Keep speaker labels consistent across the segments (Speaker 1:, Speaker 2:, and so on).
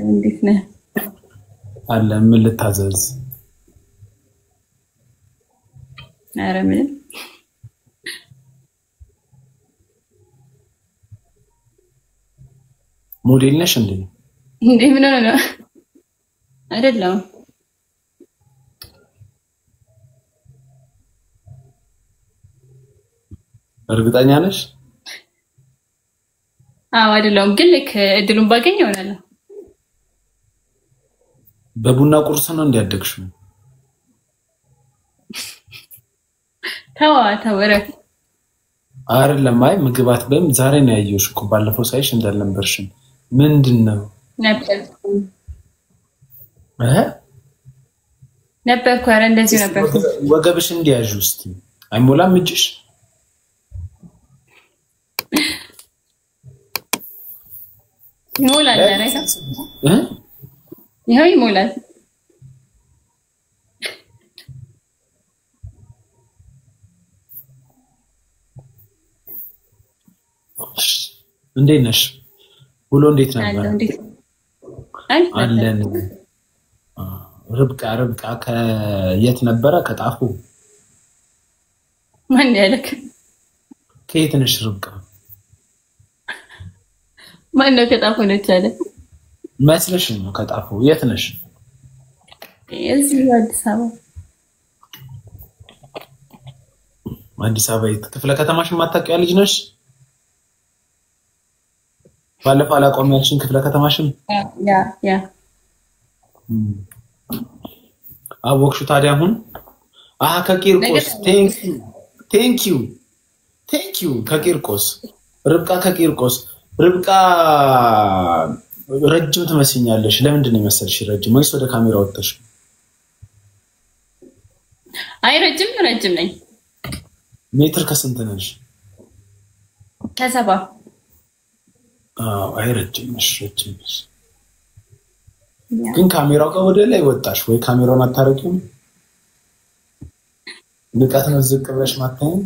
Speaker 1: እንዴት ነህ?
Speaker 2: አለ ምን ልታዘዝ?
Speaker 1: ኧረ ምንም
Speaker 2: ሞዴል ነሽ እንዴ?
Speaker 1: እንዴ ምን ነው? አይደለም
Speaker 2: እርግጠኛ ነሽ?
Speaker 1: አዎ አይደለም ግን ልክ እድሉን ባገኝ ይሆናል።
Speaker 2: በቡና ቁርስ ነው እንዲያደግሽው?
Speaker 1: ተወረ
Speaker 2: አይደለም አይ ምግብ አትበይም። ዛሬ ነው ያየሁሽ እኮ ባለፈው ሳይሽ እንዳልነበርሽም። ምንድነው?
Speaker 1: ነበርኩ ኧረ እንደዚህ ነበርኩ።
Speaker 2: ወገብሽ እንዲያዥ ውስጥ አይሞላም እጅሽ?
Speaker 1: ይሞላል ኧረ ይኸው ይሞላል።
Speaker 2: እንዴት ነሽ? ውሎ እንዴት ነበር? አለን ርብቃ ከየት ነበረ? ከጣፉ።
Speaker 1: ማን ያለክ?
Speaker 2: ከየት ነሽ ርብቃ?
Speaker 1: ማን ነው ከጣፉ ነች አለ?
Speaker 2: መስለሽ ነው ከጣፉ። የት ነሽ?
Speaker 1: እዚህ አዲስ አበባ።
Speaker 2: አዲስ አበባ የት ክፍለ ከተማሽ የማታውቂው ልጅ ነሽ? ባለፈው አላቆም ያልሽኝ ክፍለ ከተማሽን?
Speaker 1: ያ
Speaker 2: አወቅሽው ታዲያ አሁን? ከቂርቆስ ቴንክ ዩ ከቂርቆስ ርብቃ ከቂርቆስ ርብቃ ረጅም ትመስኛለሽ። ለምንድን ነው የመሰልሽ ረጅም? ወይስ ወደ ካሜራ ወጥተሽ?
Speaker 1: አይ ረጅም ነኝ።
Speaker 2: ሜትር ከስንት ነሽ?
Speaker 1: ከሰባ
Speaker 2: አይ ረጅም ነሽ። ግን ካሜራው ጋር ወደ ላይ ወጣሽ ወይ? ካሜራውን አታረቂውም? ንቀት ነው ዝቅ ብለሽ ማታየም?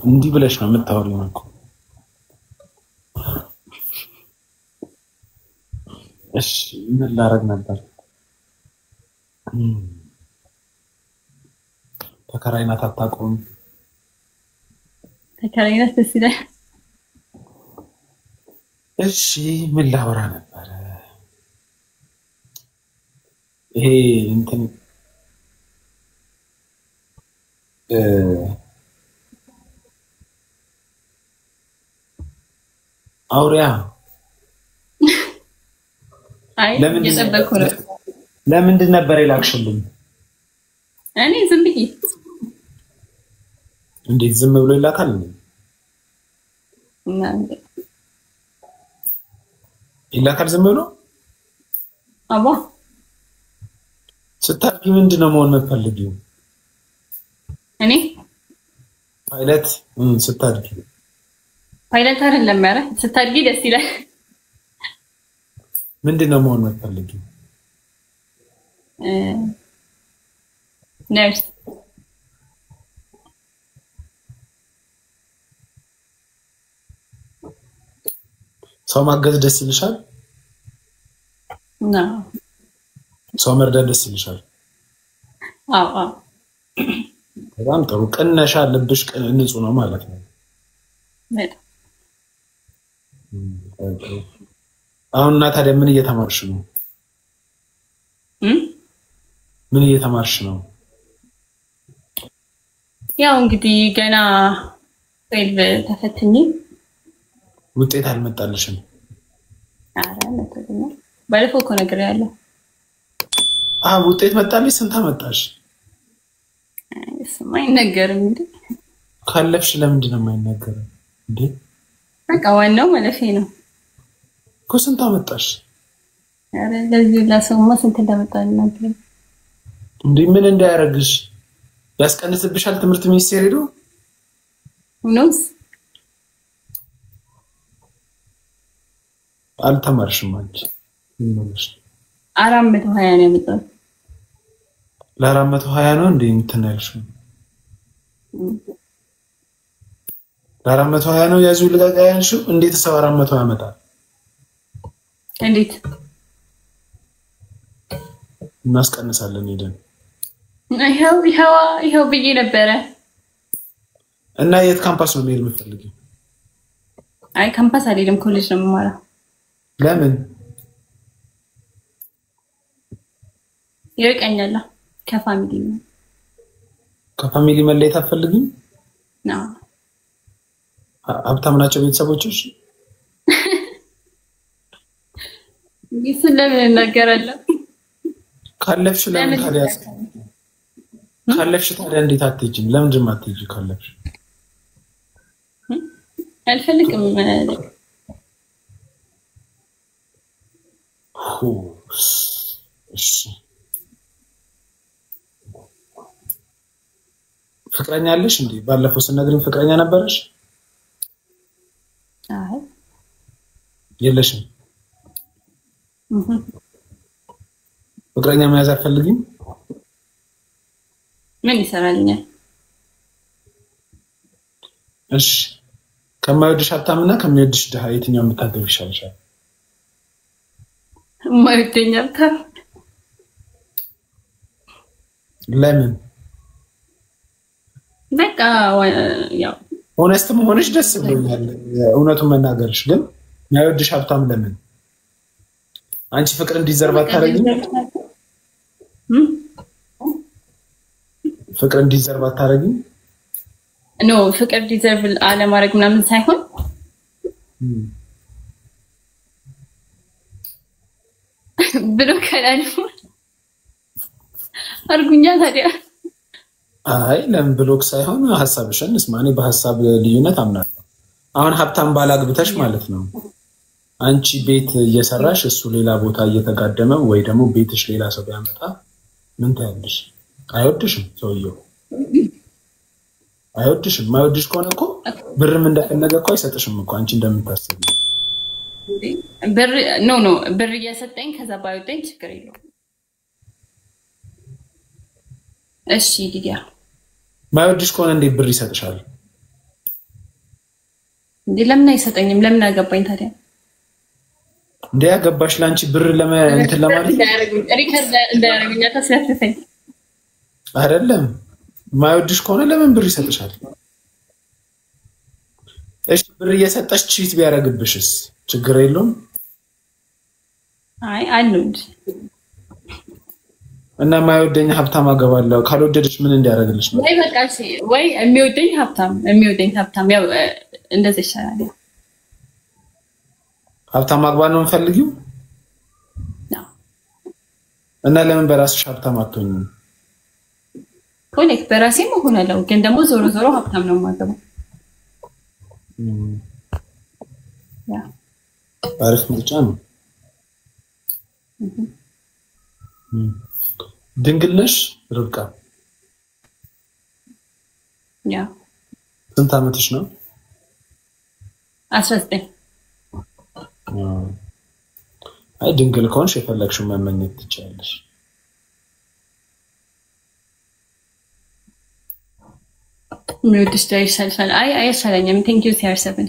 Speaker 2: እንዲህ ብለሽ ነው የምታወሪው እኮ። እሺ ምን ላደርግ ነበር? ተከራይናት አታውቀውም?
Speaker 1: ተከራይናት ደስ ይላል።
Speaker 2: እሺ ምን ላወራ ነበር? ይሄ እንትን አውሪያ
Speaker 1: አይ እየጠበቅኩ ነው።
Speaker 2: ለምንድን ነበር የላክሽልኝ?
Speaker 1: እኔ ዝም ብዬ።
Speaker 2: እንዴት ዝም ብሎ ይላካል? ይላካል ዝም ብሎ?
Speaker 1: አባ
Speaker 2: ስታድጊ ምንድን ነው መሆን የምትፈልጊው?
Speaker 1: እኔ
Speaker 2: ፓይለት። ስታድጊ
Speaker 1: ፓይለት አይደለም ኧረ ስታድጊ ደስ ይላል።
Speaker 2: ምንድን ነው መሆን የምትፈልጊው?
Speaker 1: ነርስ።
Speaker 2: ሰው ማገዝ ደስ ይልሻል?
Speaker 1: ነው
Speaker 2: ሰው መርዳት ደስ ይልሻል?
Speaker 1: አዎ
Speaker 2: በጣም ጥሩ። ቅነሻ ልብሽ ንጹህ ነው ማለት ነው። አሁን እና ታዲያ ምን እየተማርሽ ነው? ምን እየተማርሽ ነው?
Speaker 1: ያው እንግዲህ ገና ተፈትኜ
Speaker 2: ውጤት አልመጣልሽም?
Speaker 1: ኧረ መጥቶልኝ ባለፈው እኮ ነግሬያለሁ።
Speaker 2: ውጤት መጣልሽ? ስንት አመጣሽ?
Speaker 1: እሱማ አይነገርም እንዴ።
Speaker 2: ካለፍሽ ለምንድን ነው የማይነገረው እንዴ?
Speaker 1: በቃ ዋናው ማለፌ ነው
Speaker 2: እኮ። ስንት አመጣሽ?
Speaker 1: ኧረ ለዚህ ለሰውማ ስንት እንዳመጣኝ ነበር
Speaker 2: እንዴ። ምን እንዳያረግሽ ያስቀንስብሻል ትምህርት ሚኒስቴር ሄዶ?
Speaker 1: ኖስ
Speaker 2: አልተማርሽም አንቺ? ምን ነው
Speaker 1: 420 ነው ያመጣው።
Speaker 2: ለ420 ነው እንዴ የምትናልሽው? ለ420 ነው ያዙ ልቀቃ ያልሽው እንዴት ሰው 400 ያመጣል
Speaker 1: እንዴት
Speaker 2: እናስቀንሳለን ሄደን
Speaker 1: ይሄው ብዬ ነበረ
Speaker 2: እና የት ካምፓስ ነው መሄድ የምትፈልጊው
Speaker 1: አይ ካምፓስ አይደለም ኮሌጅ ነው የምማረው
Speaker 2: ለምን
Speaker 1: ይርቀኛል
Speaker 2: ከፋሚሊ መለየት አትፈልጊም
Speaker 1: ነው
Speaker 2: ሀብታም ናቸው ቤተሰቦችሽ
Speaker 1: ለምን እናገራለሁ
Speaker 2: ካለፍሽ ለምን ካለፍሽ ታዲያ እንዴት አትሄጂም ለምን አትሄጂ ካለፍሽ
Speaker 1: አልፈልግም
Speaker 2: እሺ ፍቅረኛ አለሽ እንዴ ባለፈው ስነግርኝ ፍቅረኛ ነበርሽ
Speaker 1: አይ
Speaker 2: የለሽም ፍቅረኛ መያዝ አትፈልጊም
Speaker 1: ምን ይሰራልኛል
Speaker 2: እሺ ከማይወድሽ ሀብታምና ከሚወድሽ ድሃ የትኛው የምታገቢ ይሻልሻል
Speaker 1: የማይወደኝ ሀብታም
Speaker 2: ለምን
Speaker 1: በቃ ያው
Speaker 2: ሆነስት መሆንሽ ደስ ብሎኛል እውነቱን መናገርሽ ግን የማይወድሽ ሀብታም ለምን አንቺ ፍቅር እንዲዘርብ አታረጊም ፍቅር እንዲዘርብ አታረጊም
Speaker 1: ኖ ፍቅር ዲዘርቭ አለ ማድረግ ምናምን ሳይሆን ብሎ ከላል አርጉኛ ታዲያ
Speaker 2: አይ ለምን ብሎክ ሳይሆን ሐሳብሽን እስማኔ በሐሳብ ልዩነት አምናለሁ አሁን ሀብታም ባላግብተሽ ማለት ነው አንቺ ቤት እየሰራሽ እሱ ሌላ ቦታ እየተጋደመ ወይ ደግሞ ቤትሽ ሌላ ሰው ቢያመጣ ምን ታያለሽ አይወድሽም ሰውየው አይወድሽም ማይወድሽ ከሆነ እኮ ብርም እንደፈለገ እኮ አይሰጥሽም እኮ አንቺ እንደምታስቢ
Speaker 1: ብር ኖ ብር እየሰጠኝ ከዛ ባይወደኝ ችግር የለውም እሺ ዲዲያ
Speaker 2: ማይወድሽ ከሆነ እንዴት ብር ይሰጥሻል
Speaker 1: እንዴ ለምን አይሰጠኝም ለምን አገባኝ ታዲያ
Speaker 2: እንዴ ያገባሽ ላንቺ ብር እንትን ለማለት
Speaker 1: ሪከርድ እንዳያረግኛ ተስያተፈኝ
Speaker 2: አይደለም ማይወድሽ ከሆነ ለምን ብር ይሰጥሻል እሺ ብር እየሰጠሽ ቺት ቢያረግብሽስ ችግር የለውም
Speaker 1: አይ አሉንድ
Speaker 2: እና ማይወደኝ ሀብታም አገባለሁ ካልወደድሽ ምን እንዲያረግልሽ ነው
Speaker 1: ወይ በቃ እሺ ወይ የሚወደኝ ሀብታም ያው እንደዚህ ይሻላል
Speaker 2: ሀብታም ማግባት ነው የምፈልጊው እና ለምን በራስሽ ሀብታም አትሆኚም
Speaker 1: ኮኔክ በራሴ መሆናለሁ ግን ደግሞ ዞሮ ሀብታም ነው የማገባው ያ
Speaker 2: አሪፍ ምርጫ ነው ድንግል ነሽ ርብቃ
Speaker 1: ያ
Speaker 2: ስንት ዓመትሽ ነው
Speaker 1: 19
Speaker 2: አይ ድንግል ከሆንሽ የፈለግሽው መመኘት ትችያለሽ
Speaker 1: ሚውድስ ዳይሻልሻል አይ አይሻለኝም ቴንክ ዩ ሲአር7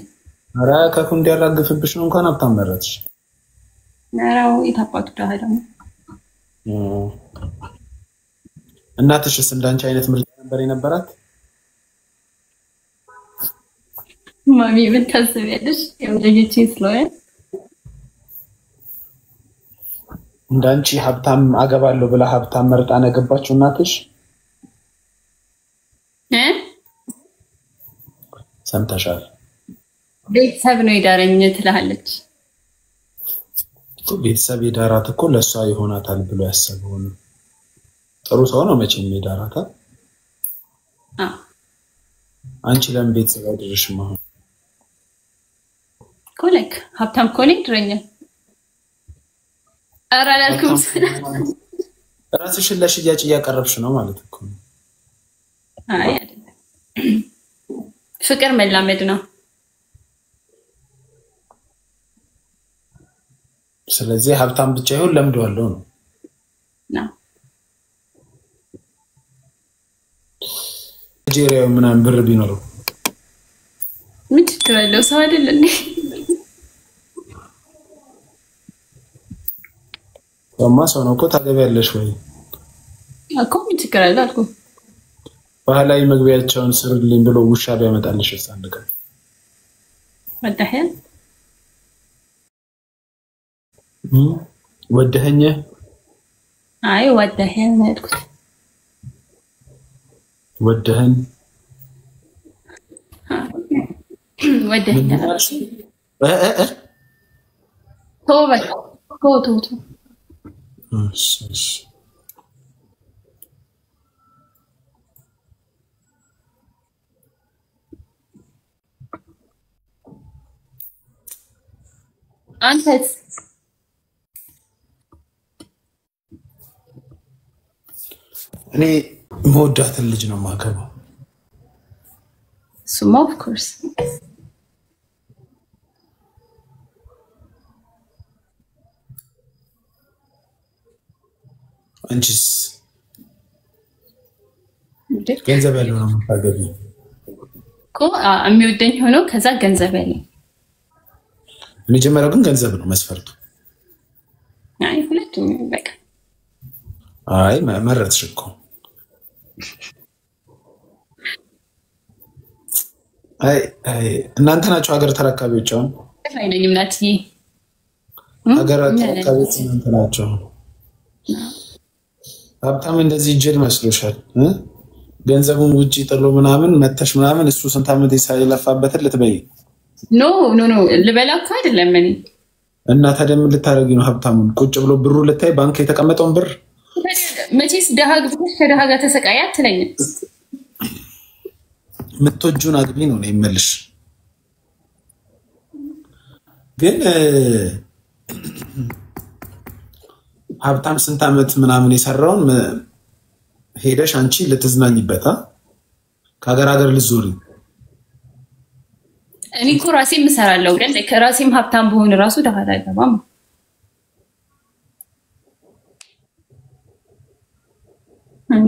Speaker 2: ኧረ ከፉ እንዲያራግፍብሽ ነው እንኳን ሀብታም መረጥሽ
Speaker 1: ኧረ የታባቱ ዳህ ደግሞ
Speaker 2: እናትሽስ እንዳንቺ አይነት ምርጫ ነበር የነበራት
Speaker 1: ማሚ ምን ታስቢያለሽ የምትለጂኝ ስለሆነ
Speaker 2: እንዳንቺ ሀብታም አገባለሁ ብላ ሀብታም መርጣ ነገባችሁ እናትሽ ሰምተሻል
Speaker 1: ቤተሰብ ነው የዳረኝ ትላለች
Speaker 2: ቤተሰብ የዳራት እኮ ለሷ ይሆናታል ብሎ ያሰበው ነው ጥሩ ሰው ነው መቼም የዳራታል አንቺ ለምን ቤተሰብ አይደርሽም አሁን
Speaker 1: ኮሌክ ሀብታም ኮሌክ ድረኛ አራላልኩም
Speaker 2: ራስሽን ለሽያጭ እያቀረብሽ ነው ማለት እኮ ነው
Speaker 1: አይ አይደለም ፍቅር መላመድ ነው
Speaker 2: ስለዚህ ሀብታም ብቻ ይሁን ለምደዋለው ነው
Speaker 1: ነው
Speaker 2: ጄሪያው ምናምን ብር ቢኖረው
Speaker 1: ችግር አለው ሰው አይደል እንዴ
Speaker 2: ሰው ነው እኮ ታገቢያለሽ ወይ
Speaker 1: እኮ ምን ችግር አለ አልኩ
Speaker 2: ባህላዊ መግቢያቸውን ስርልኝ ብሎ ውሻ ቢያመጣልሽ አንድ ቀን ወደኸኝ
Speaker 1: አይ ወደኸኝ አልኩት
Speaker 2: ወደኸኝ
Speaker 1: ወደኸኝ ቶበል ቶቶ
Speaker 2: እሺ
Speaker 1: አንተስ
Speaker 2: እኔ መወዳትን ልጅ ነው ማገባው
Speaker 1: ሱማ ኦፍ ኮርስ
Speaker 2: አንቺስ ገንዘብ ያለው ነው የምታገቢው
Speaker 1: እኮ የሚወደኝ ሆኖ ከዛ ገንዘብ ያለው
Speaker 2: መጀመሪያው ግን ገንዘብ ነው መስፈርቱ
Speaker 1: አይ ሁለቱም በቃ
Speaker 2: አይ መረጥሽ እኮ አይ እናንተ ናችሁ ሀገር ተረካቢዎች አሁን
Speaker 1: አይነኝም ናትዬ
Speaker 2: ሀገር ተረካቢዎች እናንተ ናችሁ ሀብታም እንደዚህ ጅል መስሎሻል ገንዘቡን ውጪ ጥሎ ምናምን መተሽ ምናምን እሱ ስንት ዓመት ሳይለፋበትን ልትበይ
Speaker 1: ኖ ልበላኩ አይደለም እኔ
Speaker 2: እና ታዲያ ምን ልታረጊ ነው ሀብታሙን ቁጭ ብሎ ብሩ ልታይ ባንክ የተቀመጠውን ብር
Speaker 1: መቼስ ደሃ ግብተሽ ከደሃ ጋር ተሰቃይ አትለኝም
Speaker 2: ምትወጁን አግቢ ነው የምልሽ ግን ሀብታም ስንት ዓመት ምናምን የሰራውን ሄደሽ አንቺ ልትዝናኝበት ከሀገር ሀገር ልትዞሪ
Speaker 1: እኔ እኮ ራሴም እሰራለሁ ግን ከራሴም ሀብታም በሆነ ራሱ ደሃ አልገባም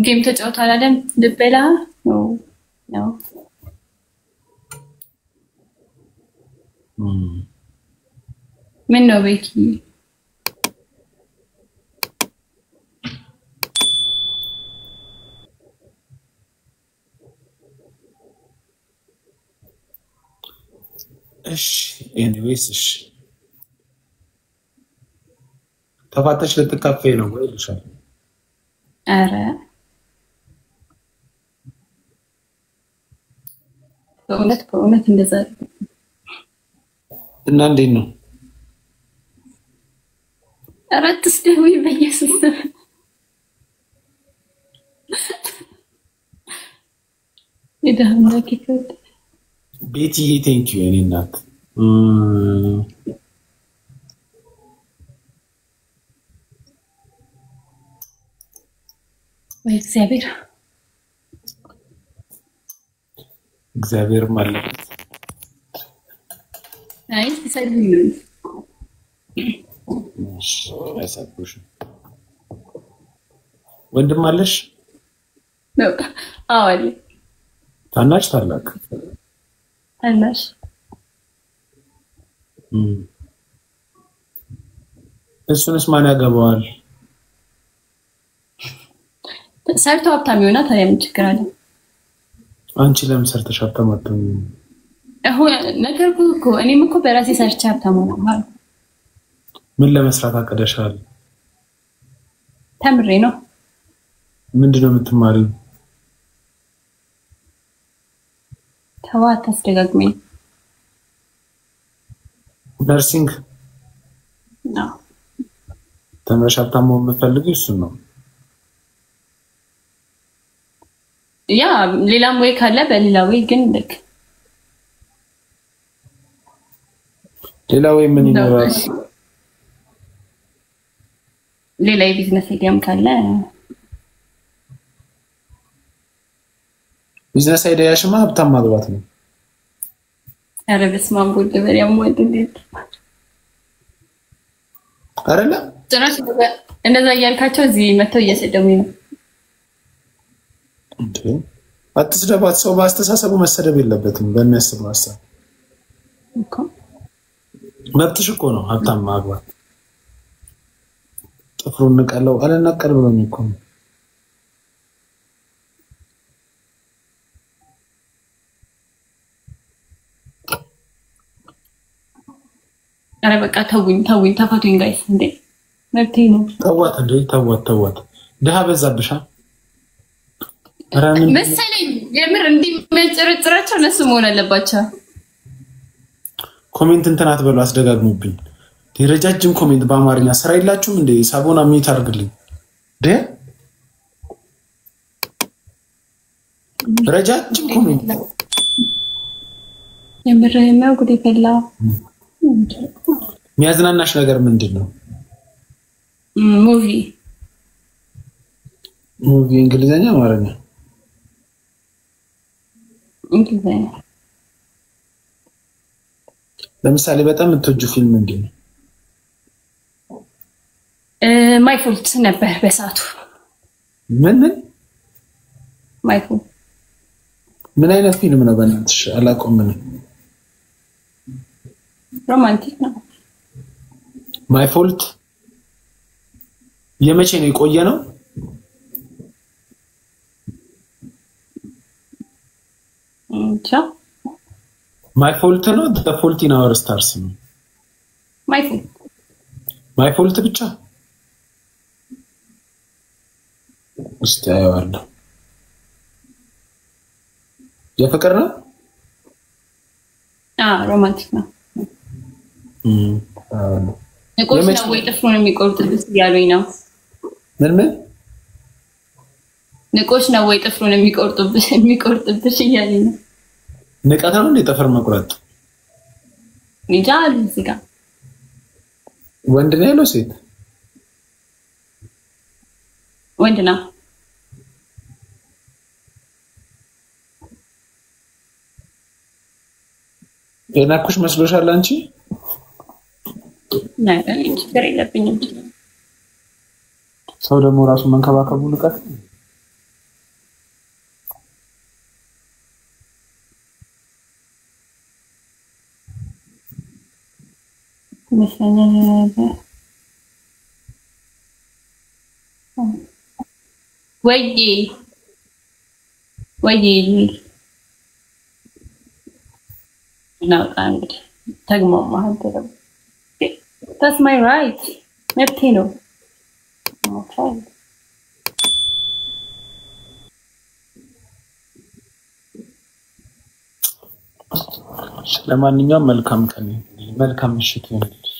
Speaker 1: ጌም ተጫውቷል አይደል ልበላ ነው ምን ነው ቤኪ
Speaker 2: እሺ ኤኒዌይስ እሺ ተፋተሽ ልትካፈይ ነው ወይ ልሻል
Speaker 1: አረ በእውነት እንደዛ
Speaker 2: እና እንዴት ነው
Speaker 1: አራትስ ደው በኢየሱስ ይዳምና ከከት
Speaker 2: ቤቲ ቴንክ ዩ እኔ እናት
Speaker 1: ወይ እግዚአብሔር
Speaker 2: ማለት
Speaker 1: አይ ተሰልኝ ነው
Speaker 2: አይሳብሽ ወንድም አለሽ
Speaker 1: ነው አዋሊ
Speaker 2: ታናሽ ታላቅ
Speaker 1: ታናሽ
Speaker 2: እሱንስ ማን ያገባዋል
Speaker 1: ሰርቶ ሀብታም ይሆናል ታዲያ ምን ችግር አለ
Speaker 2: አንቺ ለምን ሰርተሽ ሀብታም አትሆኚም
Speaker 1: አሁን ነገርኩ እኮ እኔም እኮ በራሴ ሰርቼ ሀብታም ሆናለሁ
Speaker 2: ምን ለመስራት አቀደሻል
Speaker 1: ተምሬ ነው
Speaker 2: ምንድነው የምትማሪው
Speaker 1: ተዋት አስደጋግመኝ
Speaker 2: ነርሲንግ
Speaker 1: ነው
Speaker 2: ተምረሽ ሀብታም መሆን የምትፈልጊው እሱን ነው
Speaker 1: ያ ሌላም ወይ ካለ በሌላ ወይ ግን ልክ
Speaker 2: ሌላ ወይ ምን ይኖራል
Speaker 1: ሌላ የቢዝነስ አይዲያም ካለ
Speaker 2: ቢዝነስ አይዲያሽማ ሀብታም ማግባት ነው
Speaker 1: ኧረ በስመ አብ ወልድ በሪያም ወልድ እንዴት
Speaker 2: አይደለ
Speaker 1: ጭራሽ እንደዛ እያልካቸው እዚህ መተው እየሰደሙኝ ነው
Speaker 2: እንዴ አትስደባት ሰው በአስተሳሰቡ መሰደብ የለበትም በሚያስብ ሀሳብ
Speaker 1: እኮ
Speaker 2: መብትሽ እኮ ነው ሀብታም ማግባት። ጥፍሩን ንቀለው አለናቀር ብሎኝ እኮ ነው።
Speaker 1: ኧረ በቃ ተውኝ ተፋቱኝ ጋይስ እንዴ መብቴ ነው።
Speaker 2: ተዋት እንዴ ተዋት ደሃ በዛብሻ
Speaker 1: መሰለኝ የምር እንዲመጨረጭራቸው እነሱ መሆን አለባቸው።
Speaker 2: ኮሜንት እንትን አትበሉ አስደጋግሙብኝ። ረጃጅም ኮሜንት በአማርኛ ስራ የላችሁም እንዴ? ሳቦና ሚት አድርግልኝ ረጃጅም ኮሜንት
Speaker 1: የምር ነው ጉድ ይፈላ።
Speaker 2: የሚያዝናናሽ ነገር ምንድነው?
Speaker 1: ሙቪ
Speaker 2: እንግሊዘኛ አማርኛ?
Speaker 1: እንግሊዘኛ።
Speaker 2: ለምሳሌ በጣም የምትወጂው ፊልም ምንድነው?
Speaker 1: ማይ ፎልት ነበር በሰዓቱ።
Speaker 2: ምን
Speaker 1: ማይ ፎልት
Speaker 2: ምን አይነት ፊልም ነው? በእናትሽ አላውቀውም። ምን
Speaker 1: ሮማንቲክ ነው።
Speaker 2: ማይ ፎልት የመቼ ነው? የቆየ ነው? ማይ ፎልት ነው? ዘ ፎልት ኢን አወር ስታርስ ነው? ማይ ፎልት ብቻ እስቲ አየዋለሁ። የፍቅር ነው?
Speaker 1: ሮማንቲክ ነው። ንቆች ነው ወይ ጥፍሩን የሚቆርጥብሽ እያሉኝ ነው።
Speaker 2: ምን
Speaker 1: ንቆች ነው ወይ ጥፍሩን የሚቆርጥብሽ እያሉኝ ነው።
Speaker 2: ንቀት ነው እንዴ ጥፍር መቁረጥ?
Speaker 1: እንጃ እዚህ ጋር
Speaker 2: ወንድ ነው ያለው ሴት?
Speaker 1: ወንድ ነው።
Speaker 2: የናኩሽ መስሎሻል አንቺ?
Speaker 1: ናይ ችግር የለብኝም።
Speaker 2: ሰው ደግሞ ራሱ መንከባከቡ ንቀት ወይ ነው አንድ ተግሞ ማለት ነው። That's my right. መብቴ ነው። ለማንኛውም መልካም ቀን፣ መልካም ምሽት ይሁንልሽ።